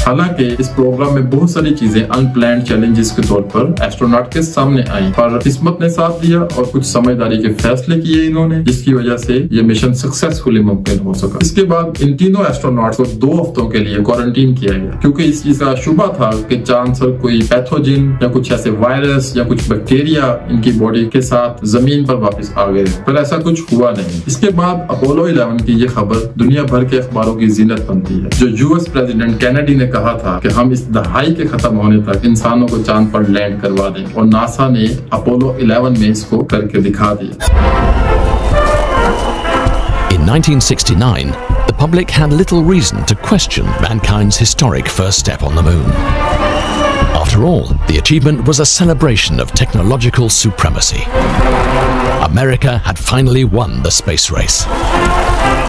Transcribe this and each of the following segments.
हालांकि इस प्रोग्राम में बहुत सारी चीजें अनप्लान्ड चैलेंजेस के तौर पर एस्ट्रोनॉट के सामने आई, पर किस्मत ने साथ दिया और कुछ समझदारी के फैसले किए इन्होंने, जिसकी वजह से ये मिशन सक्सेसफुली मुमकिन हो सका। इसके बाद इन तीनों एस्ट्रोनॉट्स को 2 हफ्तों के लिए क्वारंटीन किया गया, क्योंकि इस चीज का शुबा था कि चांस कोई पैथोजिन या कुछ ऐसे वायरस या कुछ बैक्टीरिया इनकी बॉडी के साथ जमीन पर वापस आ गए, पर ऐसा कुछ हुआ नहीं। इसके बाद अपोलो 11 की ये खबर दुनिया भर के अखबारों की जीनत बनती है। जो यूएस प्रेसिडेंट कैनेडी ने कहा था कि हम इस दहाई के खत्म होने तक इंसानों को चांद पर लैंड करवा दें, और नासा ने अपोलो 11 में इसको करके दिखा दिया। In 1969, the public had little reason to question mankind's historic first step on the moon. After all, the achievement was a celebration of technological supremacy. America had finally won the space race.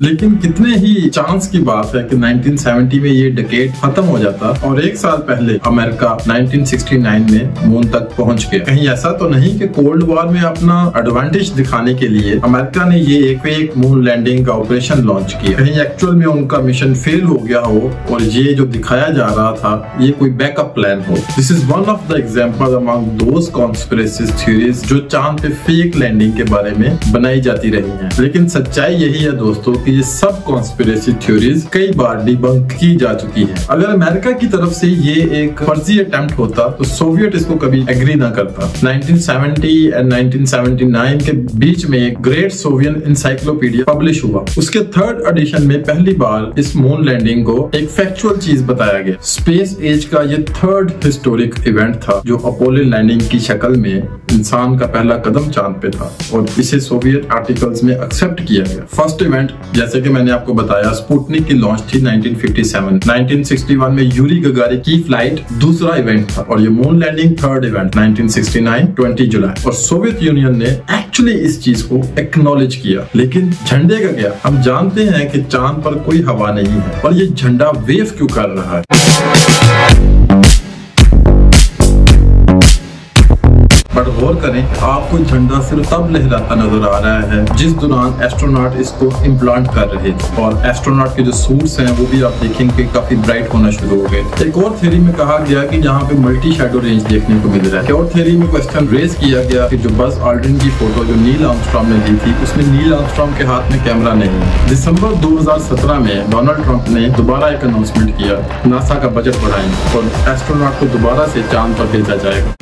लेकिन कितने ही chance की बात है कि 1970 में ये decade खत्म हो जाता और 1 साल पहले अमेरिका 1969 में मून तक पहुंच गया। कहीं ऐसा तो नहीं कि कोल्ड वॉर में अपना एडवांटेज दिखाने के लिए अमेरिका ने ये एक मून लैंडिंग का ऑपरेशन लॉन्च किया, कहीं एक्चुअल में उनका मिशन फेल हो गया हो और ये जो दिखाया जा रहा था ये कोई बैकअप प्लान हो। This is one of the example among those conspiracy theories जो चांद पे फेक लैंडिंग के बारे में बनाई जाती रही हैं। लेकिन सच्चाई यही है दोस्तों कि ये सब कॉन्स्पिरेसी थ्योरीज कई बार डिबंक की जा चुकी हैं। अगर अमेरिका की तरफ से ये एक फर्जी अटेम्प्ट होता तो सोवियत इसको कभी एग्री ना करता। 1970 एंड 1979 के बीच में एक ग्रेट सोवियत इंसाइक्लोपीडिया पब्लिश हुआ। उसके 3rd एडिशन में पहली बार इस मून लैंडिंग को एक फैक्चुअल चीज बताया गया। स्पेस एज का ये 3rd हिस्टोरिक इवेंट था जो अपोलो लैंडिंग की शक्ल में इंसान का पहला कदम चांद पे था, और इसे सोवियत आर्टिकल्स में एक्सेप्ट किया गया। फर्स्ट इवेंट जैसे कि मैंने आपको बताया स्पुतनिक की लॉन्च थी 1957। 1961 में यूरी गगारिन की फ्लाइट दूसरा इवेंट था, और ये मून लैंडिंग 3rd इवेंट 1969 20 जुलाई। और सोवियत यूनियन ने एक्चुअली इस चीज को एक्नॉलेज किया। लेकिन झंडे का क्या? हम जानते हैं कि चांद पर कोई हवा नहीं है, और ये झंडा वेव क्यों कर रहा है? पर गौर करें, आपको झंडा सिर्फ तब लहराता नजर आ रहा है जिस दौरान एस्ट्रोनॉट इसको इम्प्लांट कर रहे थे, और एस्ट्रोनॉट के जो सूट्स हैं वो भी आप देखेंगे काफी ब्राइट होना शुरू हो गए। एक और थ्योरी में कहा गया कि यहाँ पे मल्टी शैडो रेंज देखने को मिल रहा है। और थ्योरी में क्वेश्चन रेज किया गया कि जो बस ऑल्ड्रिन की फोटो जो नील आर्मस्ट्रॉन्ग ने ली थी उसमें नील आर्मस्ट्रॉन्ग के हाथ में कैमरा नहीं है। दिसंबर 2017 में डोनाल्ड ट्रंप ने दोबारा एक अनाउंसमेंट किया, नासा का बजट बढ़ाएंगे और एस्ट्रोनॉट को दोबारा से चांद पर भेजा जाएगा।